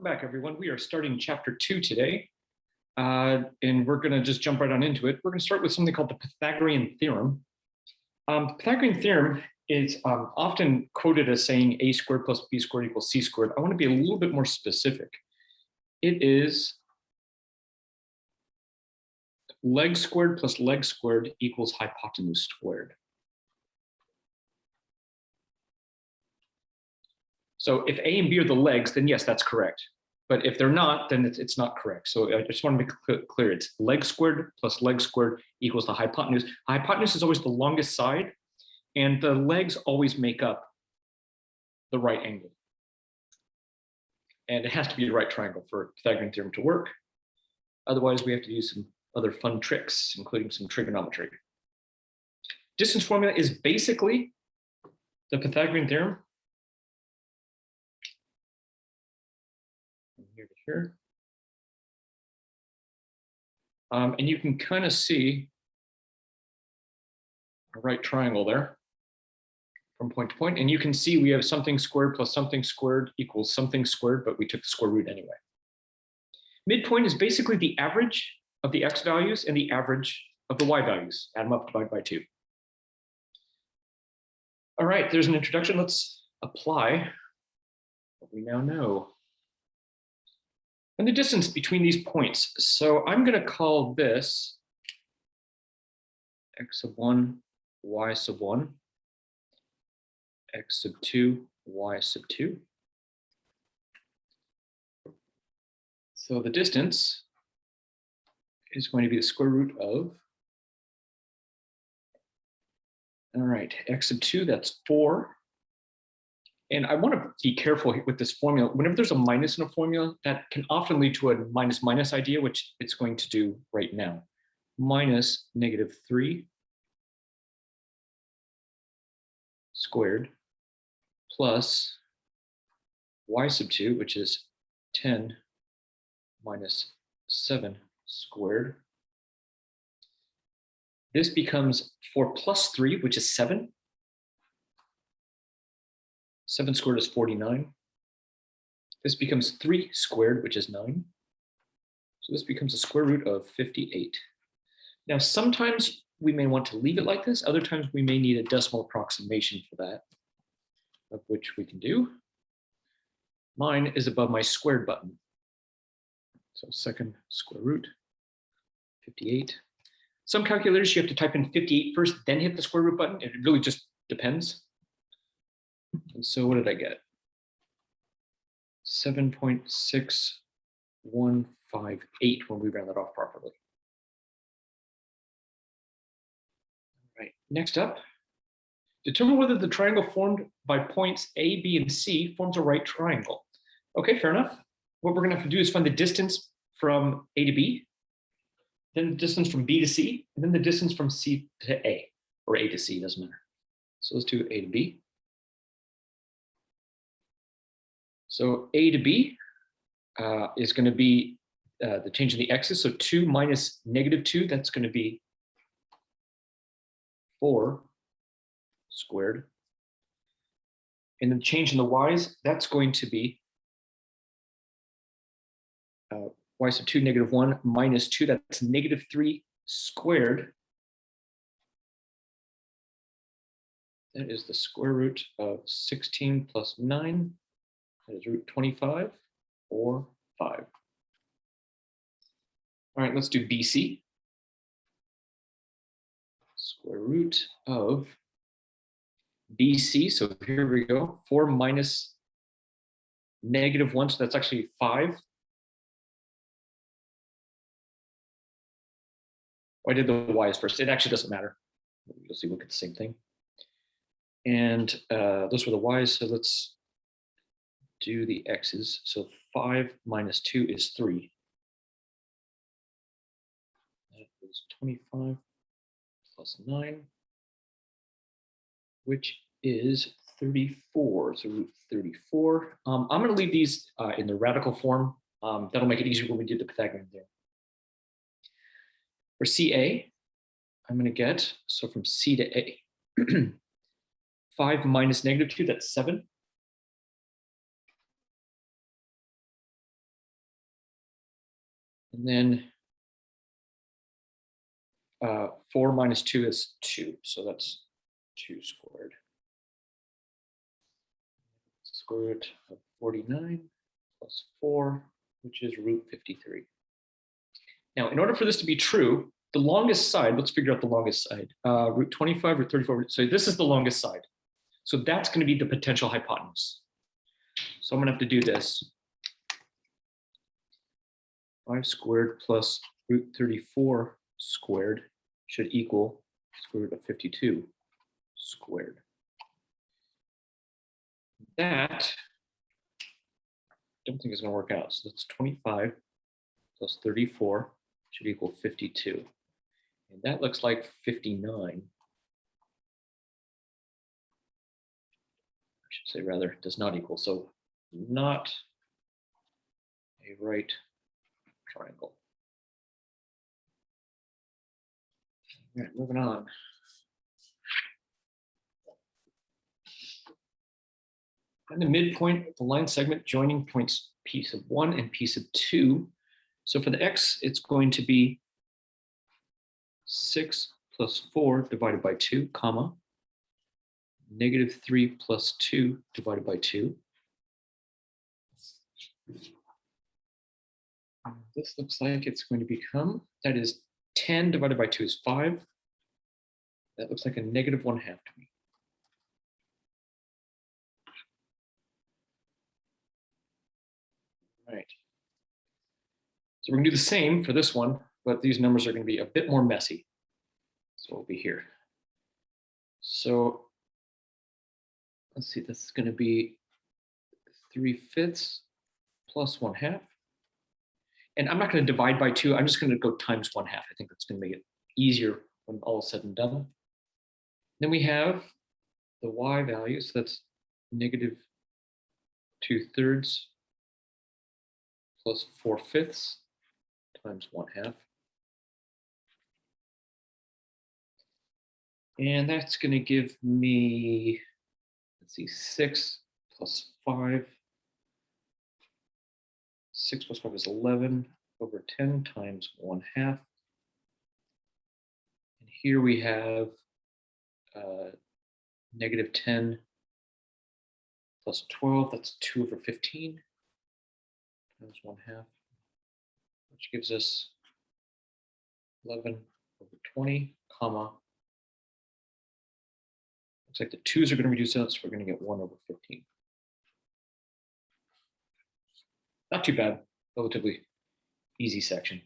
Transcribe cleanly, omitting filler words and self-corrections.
Welcome back, everyone. We are starting chapter 2 today, and we're going to just jump right on into it. We're going to start with something called the Pythagorean Theorem. The Pythagorean Theorem is often quoted as saying a squared plus b squared equals c squared. I want to be a little bit more specific. It is leg squared plus leg squared equals hypotenuse squared. So if A and B are the legs, then yes, that's correct. But if they're not, then it's not correct. So I just want to make it clear. It's leg squared plus leg squared equals the hypotenuse. The hypotenuse is always the longest side, and the legs always make up the right angle. And it has to be a right triangle for Pythagorean theorem to work. Otherwise, we have to use some other fun tricks, including some trigonometry. Distance formula is basically the Pythagorean theorem. Here to here. And you can kind of see a right triangle there from point to point. And you can see we have something squared plus something squared equals something squared, but we took the square root anyway. Midpoint is basically the average of the x values and the average of the y values. Add them up, divide by 2. All right, there's an introduction. Let's apply what we now know. And the distance between these points. So I'm going to call this x sub 1, y sub 1, x sub 2, y sub 2. So the distance is going to be the square root of, all right, x sub 2, that's 4. And I want to be careful with this formula. Whenever there's a minus in a formula, that can often lead to a minus idea, which it's going to do right now. Minus negative 3 squared plus y sub 2, which is 10 minus 7 squared. This becomes 4 plus 3, which is 7. 7 squared is 49. This becomes 3 squared, which is 9. So this becomes a square root of 58. Now, sometimes we may want to leave it like this. Other times we may need a decimal approximation for that, of which we can do. Mine is above my squared button. So second square root, 58. Some calculators, you have to type in 58 first, then hit the square root button. It really just depends. And so what did I get? 7.6158 when we ran that off properly. All right, next up, determine whether the triangle formed by points A, B, and C forms a right triangle. Okay, fair enough. What we're gonna have to do is find the distance from A to B, then the distance from B to C, and then the distance from C to A, or A to C, doesn't matter. So let's do A to B. So A to B is going to be the change in the x's. So 2 minus negative 2, that's going to be 4 squared. And then change in the y's, that's going to be y sub 2 negative 1 minus 2, that's negative 3 squared. That is the square root of 16 plus 9. That is root 25, or 5. All right, let's do BC. Square root of BC, so here we go. 4 minus negative 1, so that's actually 5. I did the y's first. It actually doesn't matter. You'll see we'll get the same thing. And those were the y's, so let's do the x's. So 5 minus 2 is 3. That is 25 plus 9, which is 34. So root 34. I'm going to leave these in the radical form. That'll make it easier when we do the Pythagorean theorem. For CA, I'm going to get, so from C to A, 5 minus negative 2, that's 7. And then 4 minus 2 is 2. So that's 2 squared. Square root of 49 plus 4, which is root 53. Now, in order for this to be true, the longest side, let's figure out the longest side. Root 25 or 34. So this is the longest side. So that's going to be the potential hypotenuse. So I'm going to have to do this. 5 squared plus root 34 squared should equal square root of 52 squared. That I don't think is going to work out. So that's 25 plus 34 should equal 52. And that looks like 59. I should say rather, does not equal. So not a right triangle. All right, moving on. And the midpoint of the line segment joining points P sub 1 and P sub 2. So for the x, it's going to be 6 plus 4 divided by 2, comma, negative 3 plus 2 divided by 2. This looks like it's going to become, that is 10 divided by 2 is 5. That looks like a negative 1/2 to me. All right. So we're going to do the same for this one, but these numbers are going to be a bit more messy. So we'll be here. So let's see, this is going to be 3/5 plus 1/2. And I'm not going to divide by 2. I'm just going to go times 1/2. I think that's going to make it easier when all is said and done. Then we have the y value. So that's negative 2/3 plus 4/5 times 1/2. And that's going to give me, let's see, 6 plus 5. 6 plus 5 is 11 over 10 times 1/2. And here we have negative 10 plus 12, that's 2 over 15 times 1/2, which gives us 11 over 20, comma. Looks like the 2's are going to reduce out, so we're going to get 1 over 15. Not too bad, relatively easy section.